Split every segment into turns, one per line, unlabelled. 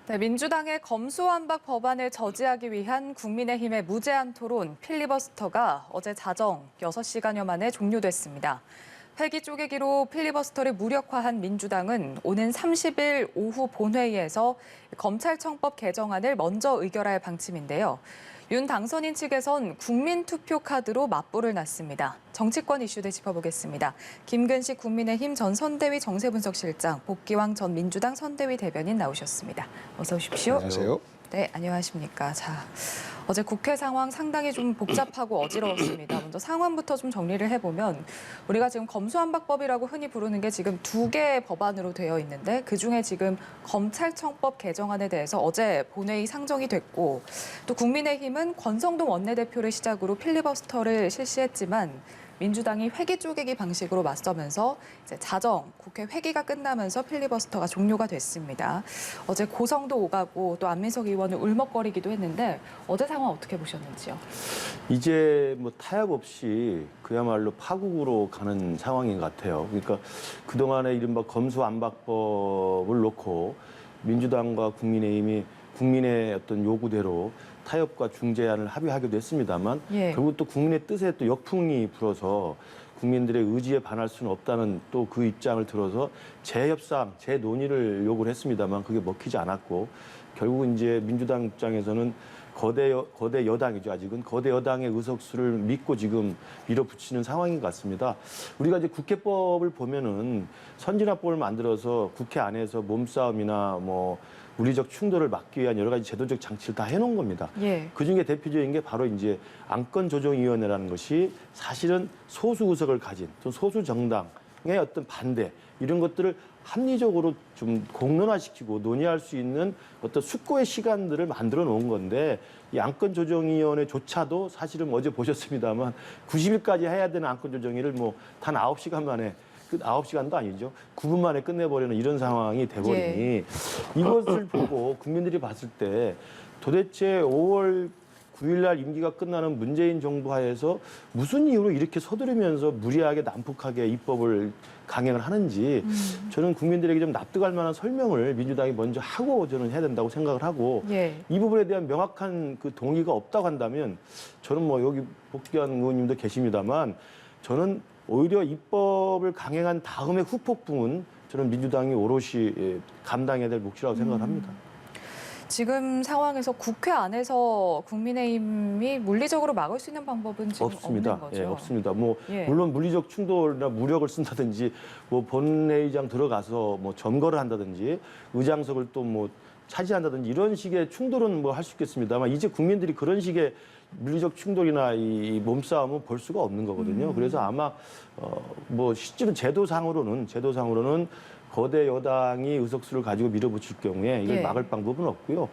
네, 민주당의 검수완박 법안을 저지하기 위한 국민의힘의 무제한 토론 필리버스터가 어제 자정 6시간여 만에 종료됐습니다. 회기 쪼개기로 필리버스터를 무력화한 민주당은 오는 30일 오후 본회의에서 검찰청법 개정안을 먼저 의결할 방침인데요. 윤 당선인 측에선 국민투표 카드로 맞불을 놨습니다. 정치권 이슈들 짚어보겠습니다. 김근식 국민의힘 전 선대위 정세분석실장, 복기왕 전 민주당 선대위 대변인 나오셨습니다. 어서 오십시오.
안녕하세요.
네, 안녕하십니까. 자, 어제 국회 상황 상당히 좀 복잡하고 어지러웠습니다. 먼저 상황부터 좀 정리를 해보면 우리가 지금 검수완박법이라고 흔히 부르는 게 지금 2개의 법안으로 되어 있는데 그중에 지금 검찰청법 개정안에 대해서 어제 본회의 상정이 됐고 또 국민의힘은 권성동 원내대표를 시작으로 필리버스터를 실시했지만 민주당이 회기 쪼개기 방식으로 맞서면서 이제 자정 국회 회기가 끝나면서 필리버스터가 종료가 됐습니다. 어제 고성도 오가고 또 안민석 의원은 울먹거리기도 했는데 어제 상황 어떻게 보셨는지요?
이제 뭐 타협 없이 그야말로 파국으로 가는 상황인 것 같아요. 그러니까 그동안에 이른바 검수완박법을 놓고 민주당과 국민의힘이 국민의 어떤 요구대로 타협과 중재안을 합의하기도 했습니다만 결국 또 국민의 뜻에 또 역풍이 불어서 국민들의 의지에 반할 수는 없다는 또 그 입장을 들어서 재협상, 재논의를 요구를 했습니다만 그게 먹히지 않았고 결국 이제 민주당 입장에서는 거대 여당이죠. 아직은 거대 여당의 의석수를 믿고 지금 밀어붙이는 상황인 것 같습니다. 우리가 이제 국회법을 보면은 선진화법을 만들어서 국회 안에서 몸싸움이나 뭐 물리적 충돌을 막기 위한 여러 가지 제도적 장치를 다 해놓은 겁니다. 그중에 대표적인 게 바로 이제 안건조정위원회라는 것이 사실은 소수 의석을 가진 또 소수 정당의 어떤 반대 이런 것들을 합리적으로 좀 공론화시키고 논의할 수 있는 어떤 숙고의 시간들을 만들어 놓은 건데 이 안건조정위원회조차도 사실은 어제 보셨습니다만 90일까지 해야 되는 안건조정위를 뭐 단 9시간 만에 9시간도 아니죠. 9분 만에 끝내버리는 이런 상황이 돼버리니 이것을 보고 국민들이 봤을 때 도대체 5월 9일 날 임기가 끝나는 문재인 정부 하에서 무슨 이유로 이렇게 서두르면서 무리하게 난폭하게 입법을 강행을 하는지 저는 국민들에게 좀 납득할 만한 설명을 민주당이 먼저 하고 저는 해야 된다고 생각을 하고 이 부분에 대한 명확한 그 동의가 없다고 한다면 저는 뭐 여기 복귀한 의원님도 계십니다만 저는 오히려 입법을 강행한 다음에 후폭풍은 저는 민주당이 오롯이 감당해야 될 몫이라고 생각을 합니다.
지금 상황에서 국회 안에서 국민의힘이 물리적으로 막을 수 있는 방법은 지금
없습니다.
없는 거죠?
예, 없습니다. 뭐 물론 물리적 충돌이나 무력을 쓴다든지 뭐 본회의장 들어가서 뭐 점거를 한다든지 의장석을 또 뭐 차지한다든지 이런 식의 충돌은 뭐 할 수 있겠습니다만 이제 국민들이 그런 식의 물리적 충돌이나 이 몸싸움은 볼 수가 없는 거거든요. 그래서 아마 뭐 실제로 제도상으로는 거대 여당이 의석수를 가지고 밀어붙일 경우에 이걸 막을 방법은 없고요.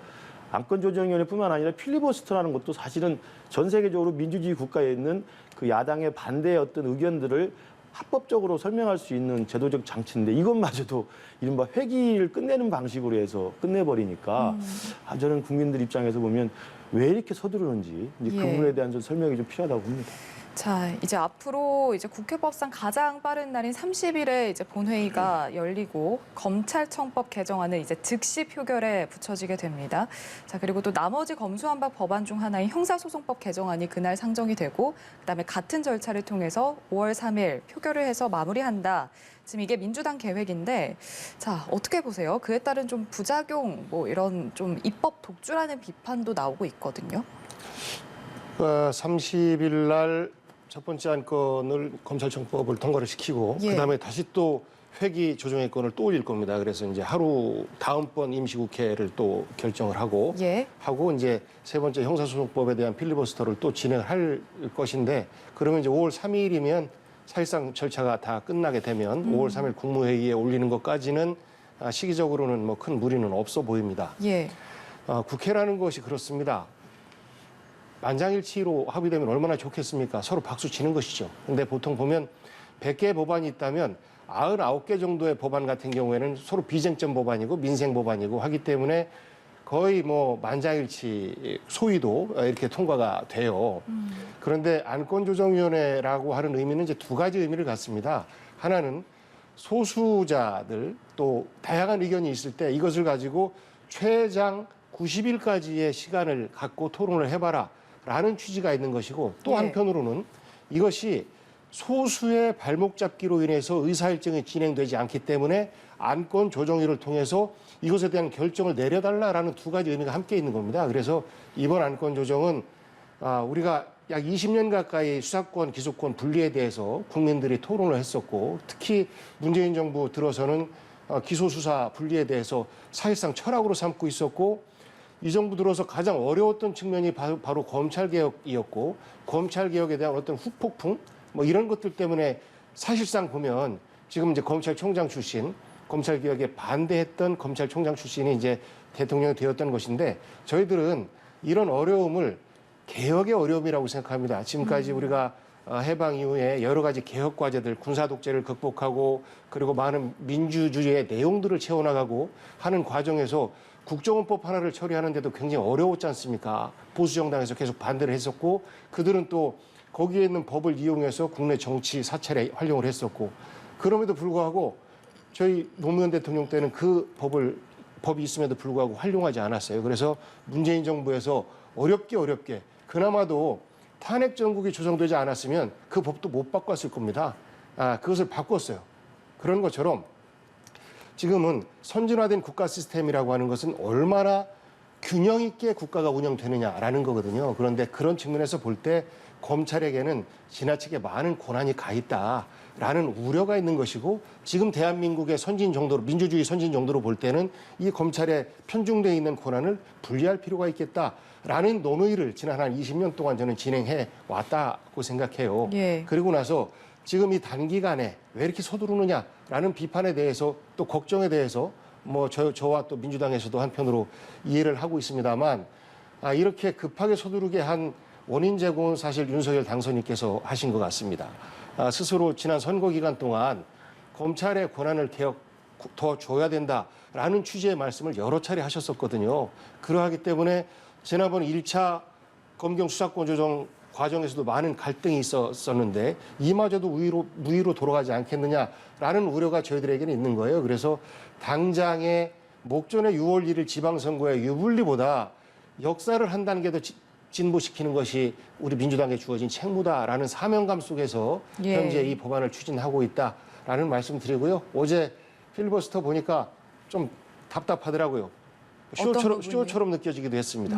안건조정위원회뿐만 아니라 필리버스터라는 것도 사실은 전 세계적으로 민주주의 국가에 있는 그 야당의 반대의 어떤 의견들을 합법적으로 설명할 수 있는 제도적 장치인데 이것마저도 이른바 회기를 끝내는 방식으로 해서 끝내버리니까 저는 국민들 입장에서 보면 왜 이렇게 서두르는지 이제 그 부분에 대한 좀 설명이 좀 필요하다고 봅니다.
자, 이제 앞으로 이제 국회법상 가장 빠른 날인 30일에 이제 본회의가 열리고 검찰청법 개정안은 이제 즉시 표결에 붙여지게 됩니다. 자, 그리고 또 나머지 검수완박 법안 중 하나인 형사소송법 개정안이 그날 상정이 되고 그다음에 같은 절차를 통해서 5월 3일 표결을 해서 마무리한다. 지금 이게 민주당 계획인데 자, 어떻게 보세요? 그에 따른 좀 부작용 뭐 이런 좀 입법 독주라는 비판도 나오고 있거든요.
30일 날 첫 번째 안건을 검찰청법을 통과를 시키고 그다음에 다시 또 회기 조정의 건을 또 올릴 겁니다. 그래서 이제 하루 다음번 임시국회를 또 결정을 하고 하고 이제 세 번째 형사소송법에 대한 필리버스터를 또 진행을 할 것인데 그러면 이제 5월 3일이면 사실상 절차가 다 끝나게 되면 5월 3일 국무회의에 올리는 것까지는 시기적으로는 뭐 큰 무리는 없어 보입니다. 국회라는 것이 그렇습니다. 만장일치로 합의되면 얼마나 좋겠습니까? 서로 박수 치는 것이죠. 근데 보통 보면 100개의 법안이 있다면 99개 정도의 법안 같은 경우에는 서로 비쟁점 법안이고 민생 법안이고 하기 때문에 거의 뭐 만장일치 소위도 이렇게 통과가 돼요. 그런데 안건조정위원회라고 하는 의미는 이제 두 가지 의미를 갖습니다. 하나는 소수자들 또 다양한 의견이 있을 때 이것을 가지고 최장 90일까지의 시간을 갖고 토론을 해봐라 라는 취지가 있는 것이고 또
예.
한편으로는 이것이 소수의 발목 잡기로 인해서 의사일정이 진행되지 않기 때문에 안건 조정위를 통해서 이것에 대한 결정을 내려달라라는 두 가지 의미가 함께 있는 겁니다. 그래서 이번 안건 조정은 우리가 약 20년 가까이 수사권, 기소권 분리에 대해서 국민들이 토론을 했었고 특히 문재인 정부 들어서는 기소수사 분리에 대해서 사실상 철학으로 삼고 있었고 이 정부 들어서 가장 어려웠던 측면이 바로 검찰개혁이었고 검찰개혁에 대한 어떤 후폭풍 뭐 이런 것들 때문에 사실상 보면 지금 이제 검찰총장 출신 검찰개혁에 반대했던 검찰총장 출신이 이제 대통령이 되었던 것인데 저희들은 이런 어려움을 개혁의 어려움이라고 생각합니다. 지금까지 우리가 해방 이후에 여러 가지 개혁 과제들, 군사 독재를 극복하고 그리고 많은 민주주의의 내용들을 채워나가고 하는 과정에서 국정원법 하나를 처리하는데도 굉장히 어려웠지 않습니까? 보수 정당에서 계속 반대를 했었고 그들은 또 거기에 있는 법을 이용해서 국내 정치 사찰에 활용을 했었고 그럼에도 불구하고 저희 노무현 대통령 때는 그 법이 있음에도 불구하고 활용하지 않았어요. 그래서 문재인 정부에서 어렵게 그나마도 탄핵 정국이 조성되지 않았으면 그 법도 못 바꿨을 겁니다. 그것을 바꿨어요. 그런 것처럼 지금은 선진화된 국가 시스템이라고 하는 것은 얼마나 균형 있게 국가가 운영되느냐라는 거거든요. 그런데 그런 측면에서 볼 때 검찰에게는 지나치게 많은 권한이 가 있다라는 우려가 있는 것이고 지금 대한민국의 선진 정도로 민주주의 선진 정도로 볼 때는 이 검찰에 편중돼 있는 권한을 분리할 필요가 있겠다라는 논의를 지난 한 20년 동안 저는 진행해 왔다고 생각해요.
예.
그리고 나서 지금 이 단기간에 왜 이렇게 서두르느냐라는 비판에 대해서 또 걱정에 대해서 뭐 저와 또 민주당에서도 한편으로 이해를 하고 있습니다만 이렇게 급하게 서두르게 한 원인 제공은 사실 윤석열 당선인께서 하신 것 같습니다. 스스로 지난 선거 기간 동안 검찰의 권한을 더 줘야 된다라는 취지의 말씀을 여러 차례 하셨었거든요. 그러하기 때문에 지난번 1차 검경 수사권 조정 과정에서도 많은 갈등이 있었는데 이마저도 무위로 돌아가지 않겠느냐라는 우려가 저희들에게는 있는 거예요. 그래서 당장의 목전의 6월 1일 지방선거의 유불리보다 역사를 한 단계 더 진보시키는 것이 우리 민주당에 주어진 책무다라는 사명감 속에서
예.
현재 이 법안을 추진하고 있다라는 말씀 드리고요. 어제 필리버스터 보니까 좀 답답하더라고요. 쇼처럼 느껴지기도 했습니다.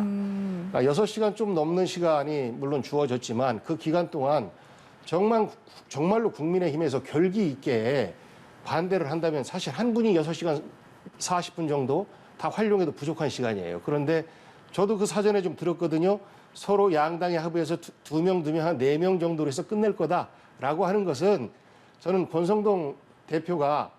6시간 좀 넘는 시간이 물론 주어졌지만 그 기간 동안 정말로 국민의힘에서 결기 있게 반대를 한다면 사실 한 분이 6시간 40분 정도 다 활용해도 부족한 시간이에요. 그런데 저도 그 사전에 좀 들었거든요. 서로 양당이 합의해서 두 명, 한 4명 정도로 해서 끝낼 거다라고 하는 것은 저는 권성동 대표가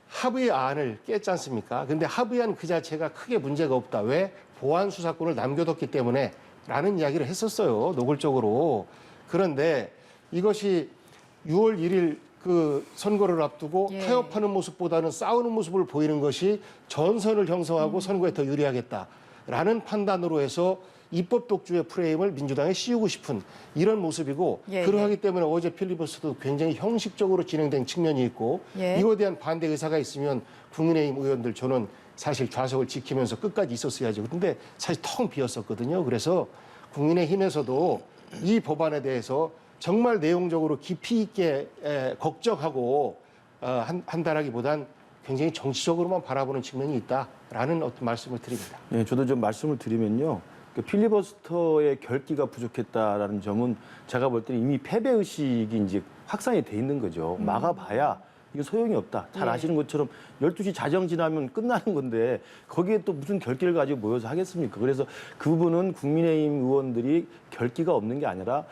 합의 안을 깼지 않습니까? 근데 합의안 그 자체가 크게 문제가 없다. 왜? 보안 수사권을 남겨뒀기 때문에 라는 이야기를 했었어요. 노골적으로. 그런데 이것이 6월 1일 그 선거를 앞두고
예.
타협하는 모습보다는 싸우는 모습을 보이는 것이 전선을 형성하고 선거에 더 유리하겠다라는 판단으로 해서 입법 독주의 프레임을 민주당에 씌우고 싶은 이런 모습이고
예,
그러하기 때문에 어제 필리버스터도 굉장히 형식적으로 진행된 측면이 있고
예.
이거에 대한 반대 의사가 있으면 국민의힘 의원들 저는 사실 좌석을 지키면서 끝까지 있었어야죠. 그런데 사실 텅 비었었거든요. 그래서 국민의힘에서도 이 법안에 대해서 정말 내용적으로 깊이 있게 걱정하고 한다라기보단 굉장히 정치적으로만 바라보는 측면이 있다라는 어떤 말씀을 드립니다.
네, 저도 좀 말씀을 드리면요. 필리버스터의 결기가 부족했다라는 점은 제가 볼 때는 이미 패배 의식이 이제 확산이 돼 있는 거죠. 막아봐야 이거 소용이 없다. 잘
예.
아시는 것처럼 12시 자정 지나면 끝나는 건데 거기에 또 무슨 결기를 가지고 모여서 하겠습니까? 그래서 그 부분은 국민의힘 의원들이 결기가 없는 게 아니라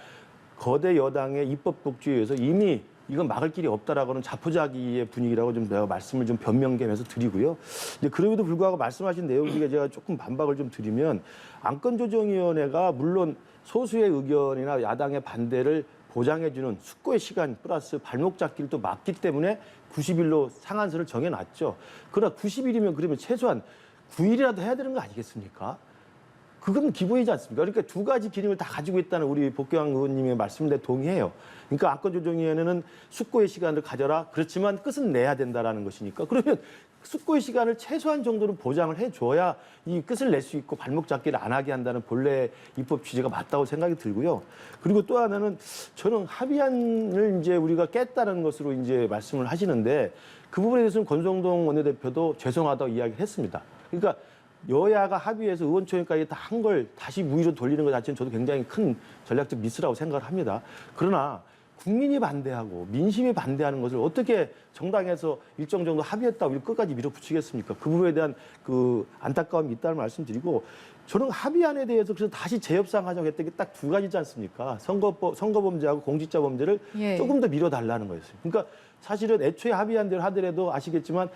거대 여당의 입법 독주에 의해서 이미 이건 막을 길이 없다라고는 자포자기의 분위기라고 좀 내가 말씀을 좀 변명하면서 드리고요. 이제 그럼에도 불구하고 말씀하신 내용 중에 제가 조금 반박을 좀 드리면 안건조정위원회가 물론 소수의 의견이나 야당의 반대를 보장해주는 숙고의 시간 플러스 발목 잡기를 또 막기 때문에 90일로 상한선을 정해놨죠. 그러나 90일이면 그러면 최소한 9일이라도 해야 되는 거 아니겠습니까? 그건 기본이지 않습니까? 그러니까 두 가지 기능을 다 가지고 있다는 우리 복경환 의원님의 말씀에 동의해요. 그러니까 안건조정위원회는 숙고의 시간을 가져라. 그렇지만 끝은 내야 된다라는 것이니까. 그러면 숙고의 시간을 최소한 정도는 보장을 해줘야 이 끝을 낼 수 있고 발목 잡기를 안 하게 한다는 본래 입법 취지가 맞다고 생각이 들고요. 그리고 또 하나는 저는 합의안을 이제 우리가 깼다는 것으로 이제 말씀을 하시는데 그 부분에 대해서는 권성동 원내대표도 죄송하다고 이야기를 했습니다. 그러니까 여야가 합의해서 의원총회까지 다 한 걸 다시 무위로 돌리는 것 자체는 저도 굉장히 큰 전략적 미스라고 생각을 합니다. 그러나 국민이 반대하고 민심이 반대하는 것을 어떻게 정당에서 일정 정도 합의했다고 이걸 끝까지 밀어붙이겠습니까? 그 부분에 대한 그 안타까움이 있다는 말씀드리고 저는 합의안에 대해서 그래서 다시 재협상 하자고 했던 게 딱 두 가지지 않습니까? 선거범죄하고 공직자범죄를
예.
조금 더 밀어달라는 거였어요. 그러니까 사실은 애초에 합의안대로 하더라도 아시겠지만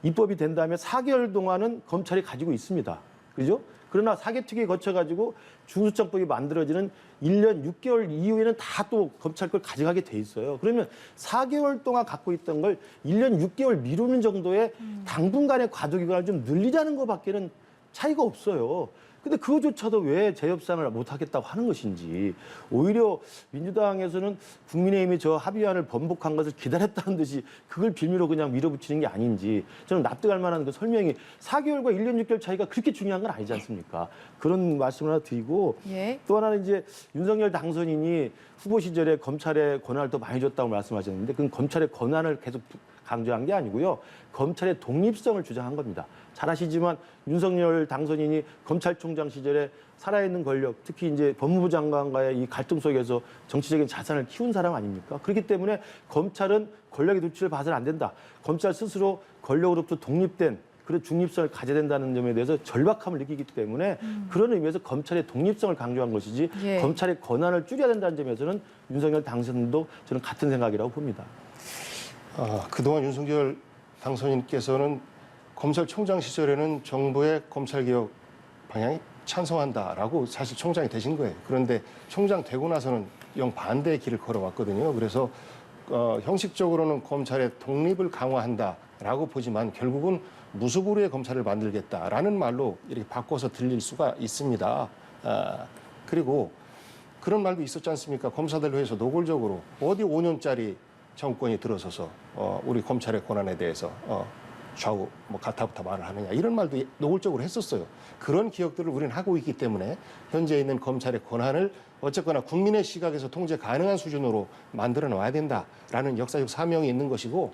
입법이 된 다음에 4개월 동안은 검찰이 가지고 있습니다. 그죠? 그러나 사개특위 거쳐가지고 중수청법이 만들어지는 1년 6개월 이후에는 다 또 검찰 걸 가져가게 돼 있어요. 그러면 4개월 동안 갖고 있던 걸 1년 6개월 미루는 정도의 당분간의 과도기간을 좀 늘리자는 것밖에는 차이가 없어요. 근데 그거조차도 왜 재협상을 못 하겠다고 하는 것인지 오히려 민주당에서는 국민의힘이 저 합의안을 번복한 것을 기다렸다는 듯이 그걸 빌미로 그냥 밀어붙이는 게 아닌지 저는 납득할 만한 그 설명이 4개월과 1년 6개월 차이가 그렇게 중요한 건 아니지 않습니까? 그런 말씀을 하나 드리고
예.
또 하나는 이제 윤석열 당선인이 후보 시절에 검찰에 권한을 더 많이 줬다고 말씀하셨는데 그건 검찰의 권한을 계속 강조한 게 아니고요. 검찰의 독립성을 주장한 겁니다. 잘 아시지만 윤석열 당선인이 검찰총장 시절에 살아있는 권력, 특히 이제 법무부 장관과의 이 갈등 속에서 정치적인 자산을 키운 사람 아닙니까? 그렇기 때문에 검찰은 권력의 도취를 봐서는 안 된다. 검찰 스스로 권력으로부터 독립된 그런 중립성을 가져야 된다는 점에 대해서 절박함을 느끼기 때문에 그런 의미에서 검찰의 독립성을 강조한 것이지
예.
검찰의 권한을 줄여야 된다는 점에서는 윤석열 당선인도 저는 같은 생각이라고 봅니다.
그동안 윤석열 당선인께서는 검찰총장 시절에는 정부의 검찰개혁 방향이 찬성한다라고 사실 총장이 되신 거예요. 그런데 총장 되고 나서는 영 반대의 길을 걸어왔거든요. 그래서 형식적으로는 검찰의 독립을 강화한다라고 보지만 결국은 무소불위의 검찰을 만들겠다라는 말로 이렇게 바꿔서 들릴 수가 있습니다. 그리고 그런 말도 있었지 않습니까? 검사들회에서 노골적으로 어디 5년짜리 정권이 들어서서 우리 검찰의 권한에 대해서 좌우 뭐 가타부타 말을 하느냐 이런 말도 노골적으로 했었어요. 그런 기억들을 우리는 하고 있기 때문에 현재 있는 검찰의 권한을 어쨌거나 국민의 시각에서 통제 가능한 수준으로 만들어 놔야 된다라는 역사적 사명이 있는 것이고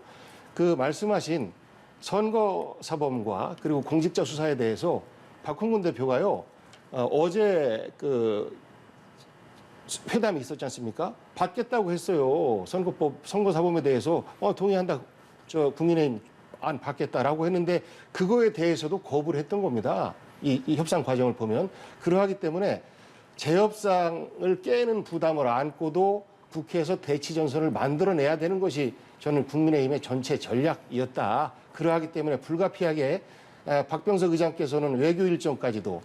그 말씀하신 선거사범과 그리고 공직자 수사에 대해서 박홍근 대표가요 어제 그 회담이 있었지 않습니까? 받겠다고 했어요. 선거사범에 대해서 동의한다. 저 국민의힘 안 받겠다라고 했는데 그거에 대해서도 거부를 했던 겁니다. 이 협상 과정을 보면 그러하기 때문에 재협상을 깨는 부담을 안고도 국회에서 대치 전선을 만들어내야 되는 것이 저는 국민의힘의 전체 전략이었다. 그러하기 때문에 불가피하게 박병석 의장께서는 외교 일정까지도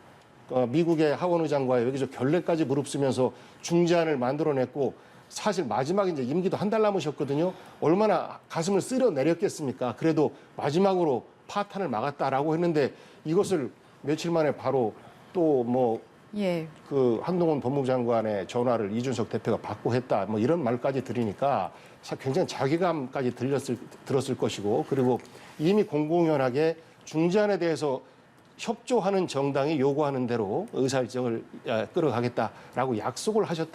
미국의 하원 의장과의 외교적 결례까지 무릅쓰면서 중재안을 만들어냈고 사실 마지막에 이제 임기도 한 달 남으셨거든요. 얼마나 가슴을 쓸어 내렸겠습니까? 그래도 마지막으로 파탄을 막았다라고 했는데 이것을 며칠 만에 바로 또 뭐 그 한동훈 법무부 장관의 전화를 이준석 대표가 받고 했다. 뭐 이런 말까지 들으니까 굉장히 자괴감까지 들었을 것이고 그리고 이미 공공연하게 중재안에 대해서 협조하는 정당이 요구하는 대로 의사일정을 끌어가겠다라고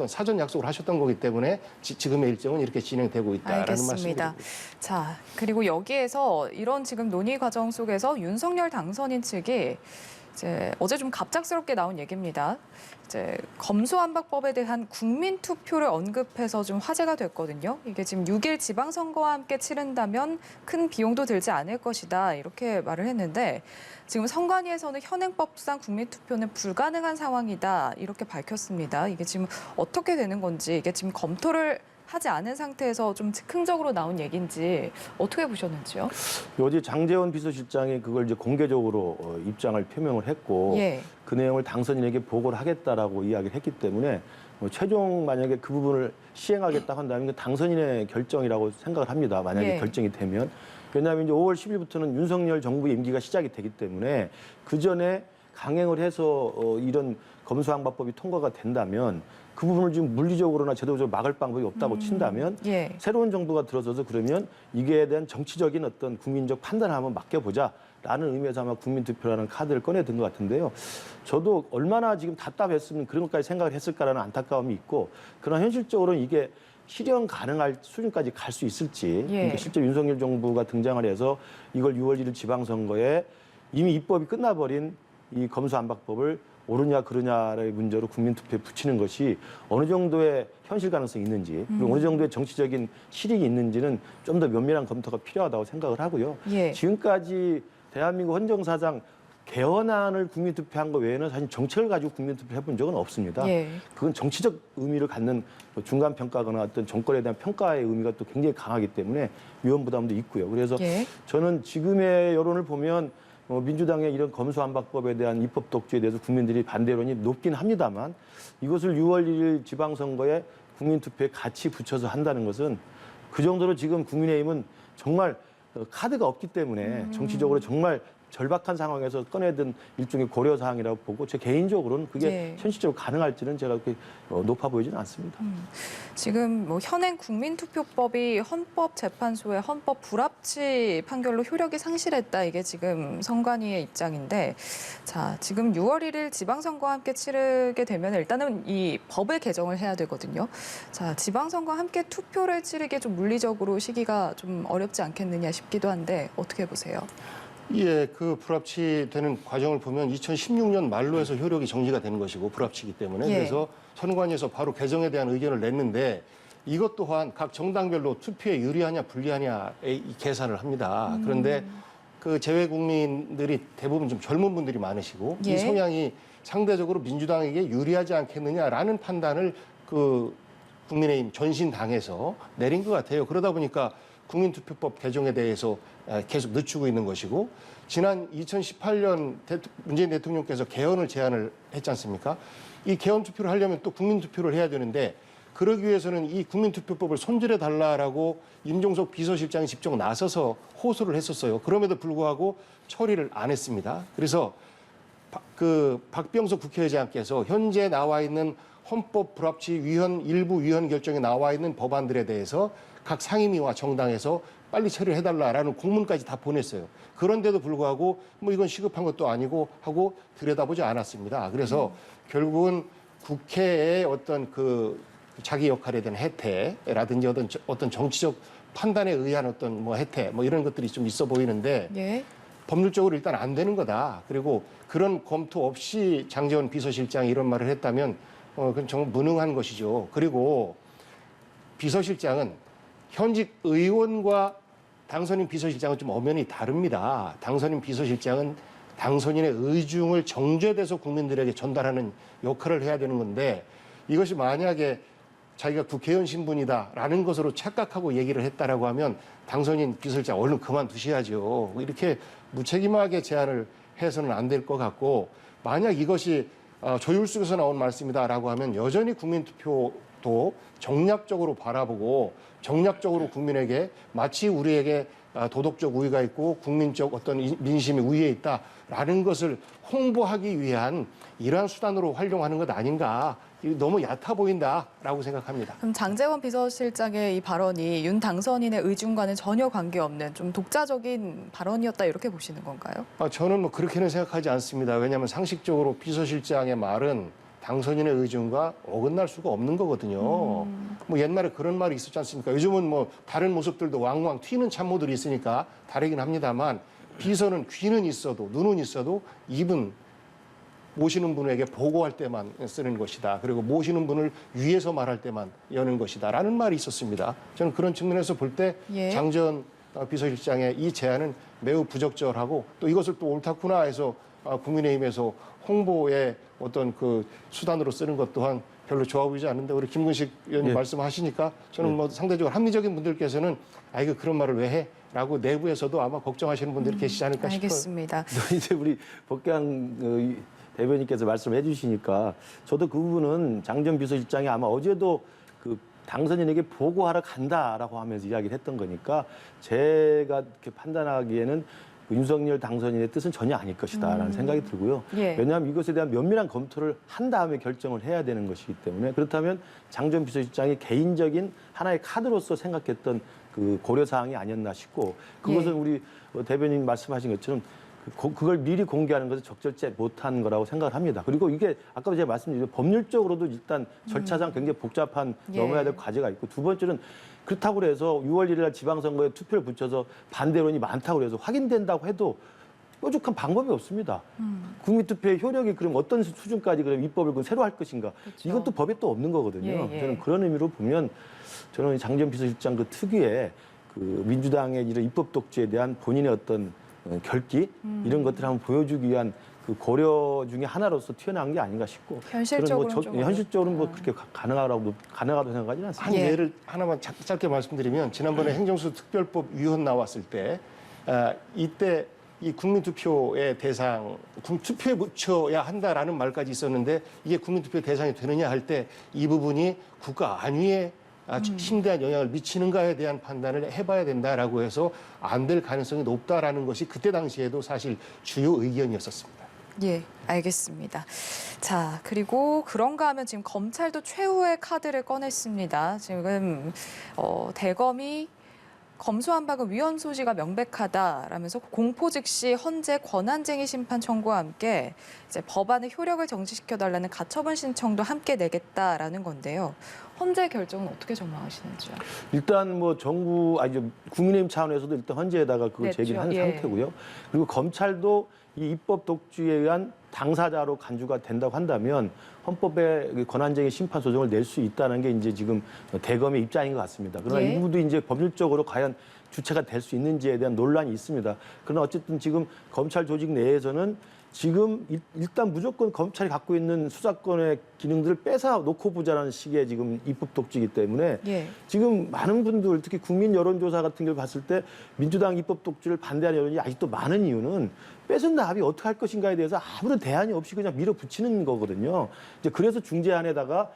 사전 약속을 하셨던 거기 때문에 지금의 일정은 이렇게 진행되고 있다라는
알겠습니다.
말씀입니다.
자, 그리고 여기에서 이런 지금 논의 과정 속에서 윤석열 당선인 측이 이제 어제 좀 갑작스럽게 나온 얘기입니다. 이제 검수완박법에 대한 국민 투표를 언급해서 좀 화제가 됐거든요. 이게 지금 6일 지방선거와 함께 치른다면 큰 비용도 들지 않을 것이다 이렇게 말을 했는데 지금 선관위에서는 현행법상 국민 투표는 불가능한 상황이다 이렇게 밝혔습니다. 이게 지금 어떻게 되는 건지 이게 지금 검토를 하지 않은 상태에서 좀 즉흥적으로 나온 얘기인지 어떻게 보셨는지요?
어제 장제원 비서실장이 그걸 이제 공개적으로 입장을 표명을 했고 그 내용을 당선인에게 보고를 하겠다라고 이야기를 했기 때문에 최종 만약에 그 부분을 시행하겠다 한다면 그 당선인의 결정이라고 생각을 합니다. 만약에 결정이 되면. 왜냐하면 이제 5월 10일부터는 윤석열 정부의 임기가 시작이 되기 때문에 그 전에 강행을 해서 이런 검수완박법이 통과가 된다면 그 부분을 지금 물리적으로나 제도적으로 막을 방법이 없다고 친다면
예. 새로운
새로운 정부가 들어서서 그러면 이게 대한 정치적인 어떤 국민적 판단을 한번 맡겨보자라는 의미에서 아마 국민투표라는 카드를 꺼내든 것 같은데요. 저도 얼마나 지금 답답했으면 그런 것까지 생각을 했을까라는 안타까움이 있고, 그러나 현실적으로는 이게 실현 가능할 수준까지 갈 수 있을지.
예.
그러니까 실제 윤석열 정부가 등장을 해서 이걸 6월 1일 지방선거에 이미 입법이 끝나버린 이 검수완박법을 옳으냐 그르냐의 문제로 국민투표에 붙이는 것이 어느 정도의 현실 가능성이 있는지, 그리고 어느 정도의 정치적인 실익이 있는지는 좀 더 면밀한 검토가 필요하다고 생각을 하고요.
예.
지금까지 대한민국 헌정사상 개헌안을 국민투표한 것 외에는 사실 정책을 가지고 국민투표 해본 적은 없습니다.
예.
그건 정치적 의미를 갖는 중간 평가거나 어떤 정권에 대한 평가의 의미가 또 굉장히 강하기 때문에 위험 부담도 있고요. 그래서
예.
저는 지금의 여론을 보면 민주당의 이런 검수완박법에 대한 입법 독주에 대해서 국민들이 반대론이 높긴 합니다만, 이것을 6월 1일 지방선거에 국민투표에 같이 붙여서 한다는 것은 그 정도로 지금 국민의힘은 정말 카드가 없기 때문에 정치적으로 정말 절박한 상황에서 꺼내든 일종의 고려사항이라고 보고, 제 개인적으로는 그게
예.
현실적으로 가능할지는 제가 그렇게 높아 보이지는 않습니다.
지금 뭐 현행 국민투표법이 헌법재판소의 헌법 불합치 판결로 효력이 상실했다, 이게 지금 선관위의 입장인데, 자, 지금 6월 1일 지방선거와 함께 치르게 되면 일단은 이 법을 개정을 해야 되거든요. 자, 지방선거와 함께 투표를 치르기 좀 물리적으로 시기가 좀 어렵지 않겠느냐 싶기도 한데 어떻게 보세요?
예, 그 불합치되는 과정을 보면 2016년 말로 해서 효력이 정지가 되는 것이고, 불합치이기 때문에.
예.
그래서 선관위에서 바로 개정에 대한 의견을 냈는데, 이것 또한 각 정당별로 투표에 유리하냐 불리하냐의 이 계산을 합니다. 그런데 그 재외 국민들이 대부분 좀 젊은 분들이 많으시고,
예.
이 성향이 상대적으로 민주당에게 유리하지 않겠느냐라는 판단을 그 국민의힘 전신당에서 내린 것 같아요. 그러다 보니까 국민투표법 개정에 대해서 계속 늦추고 있는 것이고, 지난 2018년 문재인 대통령께서 개헌을 제안을 했지 않습니까? 이 개헌 투표를 하려면 또 국민투표를 해야 되는데, 그러기 위해서는 이 국민투표법을 손질해 달라라고 임종석 비서실장이 직접 나서서 호소를 했었어요. 그럼에도 불구하고 처리를 안 했습니다. 그래서 박병석 국회의장께서 현재 나와 있는 헌법 불합치 일부 위헌 결정에 나와 있는 법안들에 대해서 각 상임위와 정당에서 빨리 처리를 해달라라는 공문까지 다 보냈어요. 그런데도 불구하고 뭐 이건 시급한 것도 아니고 하고 들여다보지 않았습니다. 그래서 결국은 국회의 어떤 그 자기 역할에 대한 혜택이라든지 어떤 정치적 판단에 의한 어떤 뭐 혜택 뭐 이런 것들이 좀 있어 보이는데,
예.
법률적으로 일단 안 되는 거다. 그리고 그런 검토 없이 장제원 비서실장이 이런 말을 했다면 그건 정말 무능한 것이죠. 그리고 비서실장은 현직 의원과 당선인 비서실장은 좀 엄연히 다릅니다. 당선인 비서실장은 당선인의 의중을 정제돼서 국민들에게 전달하는 역할을 해야 되는 건데, 이것이 만약에 자기가 국회의원 신분이다라는 것으로 착각하고 얘기를 했다라고 하면 당선인 비서실장 얼른 그만두셔야죠. 이렇게 무책임하게 제안을 해서는 안 될 것 같고, 만약 이것이 조율수에서 나온 말씀이다라고 하면 여전히 국민투표도 정략적으로 바라보고 정략적으로 국민에게 마치 우리에게 도덕적 우위가 있고 국민적 어떤 민심의 우위에 있다라는 것을 홍보하기 위한 이러한 수단으로 활용하는 것 아닌가, 너무 얕아 보인다라고 생각합니다.
그럼 장제원 비서실장의 이 발언이 윤 당선인의 의중과는 전혀 관계없는 좀 독자적인 발언이었다, 이렇게 보시는 건가요?
저는 뭐 그렇게는 생각하지 않습니다. 왜냐하면 상식적으로 비서실장의 말은 당선인의 의중과 어긋날 수가 없는 거거든요. 뭐 옛날에 그런 말이 있었지 않습니까? 요즘은 뭐 다른 모습들도 왕왕 튀는 참모들이 있으니까 다르긴 합니다만, 비서는 귀는 있어도 눈은 있어도 입은 모시는 분에게 보고할 때만 쓰는 것이다. 그리고 모시는 분을 위해서 말할 때만 여는 것이다. 라는 말이 있었습니다. 저는 그런 측면에서 볼 때
예.
장제원 비서실장의 이 제안은 매우 부적절하고, 또 이것을 또 옳다구나 해서 국민의힘에서 홍보의 어떤 그 수단으로 쓰는 것 또한 별로 좋아 보이지 않는데, 우리 김근식 의원님
예.
말씀하시니까 저는 뭐 상대적으로 합리적인 분들께서는 이거 그런 말을 왜 해? 라고 내부에서도 아마 걱정하시는 분들이 계시지 않을까 싶어요.
알겠습니다.
이제 우리 박대한 대변인께서 말씀해 주시니까 저도 그 부분은 장전 비서실장이 아마 어제도 그 당선인에게 보고하러 간다라고 하면서 이야기를 했던 거니까, 제가 이렇게 판단하기에는 그 윤석열 당선인의 뜻은 전혀 아닐 것이다라는 생각이 들고요.
예.
왜냐하면 이것에 대한 면밀한 검토를 한 다음에 결정을 해야 되는 것이기 때문에 그렇다면 장전 비서실장이 개인적인 하나의 카드로서 생각했던 그 고려 사항이 아니었나 싶고 그것은
예.
우리 대변인 말씀하신 것처럼 그걸 미리 공개하는 것은 적절치 못한 거라고 생각을 합니다. 그리고 이게 아까 제가 말씀드린 법률적으로도 일단 절차상 굉장히 복잡한
예.
넘어야 될 과제가 있고 두 번째는 그렇다고 해서 6월 1일 날 지방선거에 투표를 붙여서 반대론이 많다고 해서 확인된다고 해도 뾰족한 방법이 없습니다. 국민투표의 효력이 그럼 어떤 수준까지 그럼 입법을 새로 할 것인가?
그렇죠.
이건 또 법에 또 없는 거거든요.
예, 예.
저는 그런 의미로 보면 저는 장전 비서실장 그 특유의 그 민주당의 이런 입법 독주에 대한 본인의 어떤 결기 이런 것들을 한번 보여주기 위한 그 고려 중에 하나로서 튀어나온 게 아닌가 싶고
현실적으로는 좀
현실적으로는 뭐 그렇게 가능하다고 생각하지는 않습니다.
한
예.
예를 하나만 짧게 말씀드리면 지난번에 행정수 특별법 위헌 나왔을 때 이때 이 국민투표의 대상, 투표에 묻혀야 한다라는 말까지 있었는데 이게 국민투표 대상이 되느냐 할 때 이 부분이 국가 안위에 심대한 영향을 미치는가에 대한 판단을 해봐야 된다라고 해서 안 될 가능성이 높다라는 것이 그때 당시에도 사실 주요 의견이었었습니다.
예, 알겠습니다. 자, 그리고 그런가 하면 지금 검찰도 최후의 카드를 꺼냈습니다. 지금 대검이 검수완박은 위헌 소지가 명백하다라면서 공포 즉시 헌재 권한쟁의 심판 청구와 함께 이제 법안의 효력을 정지시켜달라는 가처분 신청도 함께 내겠다라는 건데요. 헌재 결정은 어떻게 전망하시는지요?
일단 뭐 정부 국민의힘 차원에서도 일단 헌재에다가 그걸
냈죠.
제기를 한
예.
상태고요. 그리고 검찰도 이 입법 독주에 의한 당사자로 간주가 된다고 한다면 헌법의 권한쟁의 심판 소송을 낼 수 있다는 게 이제 지금 대검의 입장인 것 같습니다. 그러나
예.
이 부분도 이제 법률적으로 과연 주체가 될 수 있는지에 대한 논란이 있습니다. 그러나 어쨌든 지금 검찰 조직 내에서는 지금 일단 무조건 검찰이 갖고 있는 수사권의 기능들을 뺏어 놓고 보자라는 식의 지금 입법 독주이기 때문에
예.
지금 많은 분들 특히 국민 여론조사 같은 걸 봤을 때 민주당 입법 독주를 반대하는 여론이 아직도 많은 이유는 뺏은 나합이 어떻게 할 것인가에 대해서 아무런 대안이 없이 그냥 밀어붙이는 거거든요. 이제 그래서 중재안에다가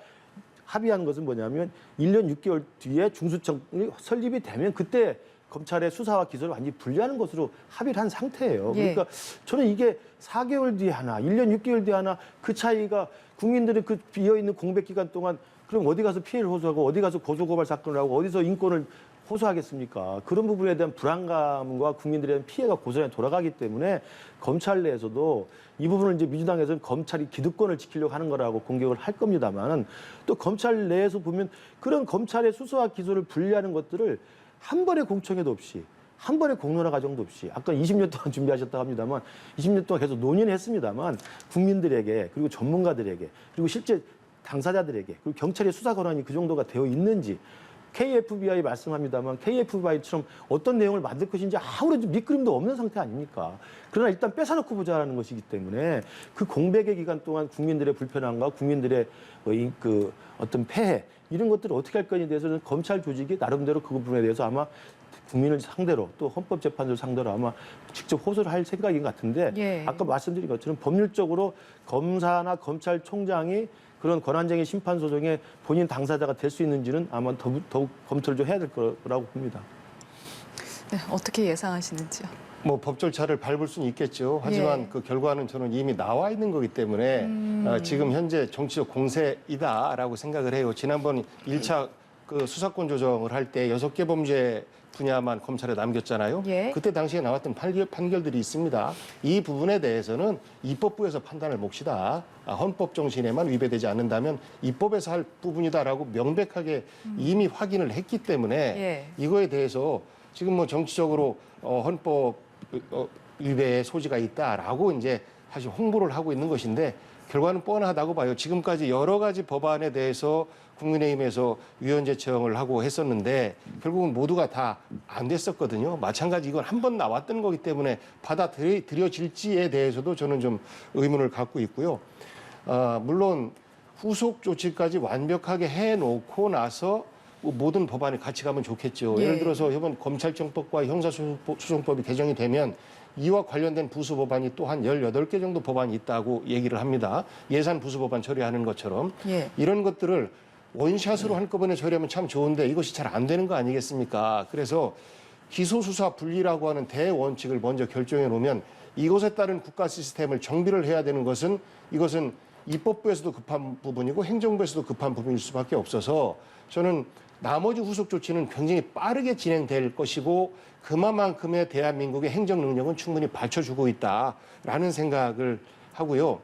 합의한 것은 뭐냐면 1년 6개월 뒤에 중수청이 설립이 되면 그때 검찰의 수사와 기소를 완전히 분리하는 것으로 합의를 한 상태예요.
예.
그러니까 저는 이게 4개월 뒤에 하나, 1년 6개월 뒤에 하나 그 차이가 국민들이 그 비어있는 공백 기간 동안 그럼 어디 가서 피해를 호소하고 어디 가서 고소고발 사건을 하고 어디서 인권을 호소하겠습니까? 그런 부분에 대한 불안감과 국민들에 대한 피해가 고스란히 돌아가기 때문에 검찰 내에서도 이 부분을 이제 민주당에서는 검찰이 기득권을 지키려고 하는 거라고 공격을 할 겁니다만은 또 검찰 내에서 보면 그런 검찰의 수사와 기소를 분리하는 것들을 한 번의 공청회도 없이 한 번의 공론화 과정도 없이 아까 20년 동안 준비하셨다고 합니다만 20년 동안 계속 논의는 했습니다만 국민들에게 그리고 전문가들에게 그리고 실제 당사자들에게 그리고 경찰의 수사 권한이 그 정도가 되어 있는지 KFBI 말씀합니다만 KFBI처럼 어떤 내용을 만들 것인지 아무런 밑그림도 없는 상태 아닙니까? 그러나 일단 뺏어놓고 보자는 것이기 때문에 그 공백의 기간 동안 국민들의 불편함과 국민들의 그 어떤 폐해 이런 것들을 어떻게 할 건에 대해서는 검찰 조직이 나름대로 그 부분에 대해서 아마 국민을 상대로 또 헌법재판소를 상대로 아마 직접 호소를 할 생각인 것 같은데
예.
아까 말씀드린 것처럼 법률적으로 검사나 검찰총장이 그런 권한쟁의 심판 소송에 본인 당사자가 될 수 있는지는 아마 더욱 검토를 좀 해야 될 거라고 봅니다.
네, 어떻게 예상하시는지요?
뭐 법 절차를 밟을 수는 있겠죠. 하지만
예.
그 결과는 저는 이미 나와 있는 거기 때문에 지금 현재 정치적 공세이다라고 생각을 해요. 지난번 1차 그 수사권 조정을 할 때 6개 범죄 분야만 검찰에 남겼잖아요.
예.
그때 당시에 나왔던 판결들이 있습니다. 이 부분에 대해서는 입법부에서 판단을 몫이다. 헌법 정신에만 위배되지 않는다면 입법에서 할 부분이다라고 명백하게 이미 확인을 했기 때문에
예.
이거에 대해서 지금 뭐 정치적으로 헌법 위배의 소지가 있다라고 이제 사실 홍보를 하고 있는 것인데 결과는 뻔하다고 봐요. 지금까지 여러 가지 법안에 대해서 국민의힘에서 위헌 제청을 하고 했었는데 결국은 모두가 다 안 됐었거든요. 마찬가지 이건 한 번 나왔던 거기 때문에 받아들여질지에 대해서도 저는 좀 의문을 갖고 있고요. 물론 후속 조치까지 완벽하게 해놓고 나서 모든 법안이 같이 가면 좋겠죠.
예.
예를 들어서 이번 검찰청법과 형사소송법이 개정이 되면 이와 관련된 부수 법안이 또 한 18개 정도 법안이 있다고 얘기를 합니다. 예산 부수 법안 처리하는 것처럼.
예.
이런 것들을 원샷으로 한꺼번에 처리하면 참 좋은데 이것이 잘 안 되는 거 아니겠습니까? 그래서 기소수사 분리라고 하는 대원칙을 먼저 결정해 놓으면 이것에 따른 국가 시스템을 정비를 해야 되는 것은 이것은 입법부에서도 급한 부분이고 행정부에서도 급한 부분일 수밖에 없어서 저는 나머지 후속 조치는 굉장히 빠르게 진행될 것이고 그만큼의 대한민국의 행정 능력은 충분히 받쳐주고 있다라는 생각을 하고요.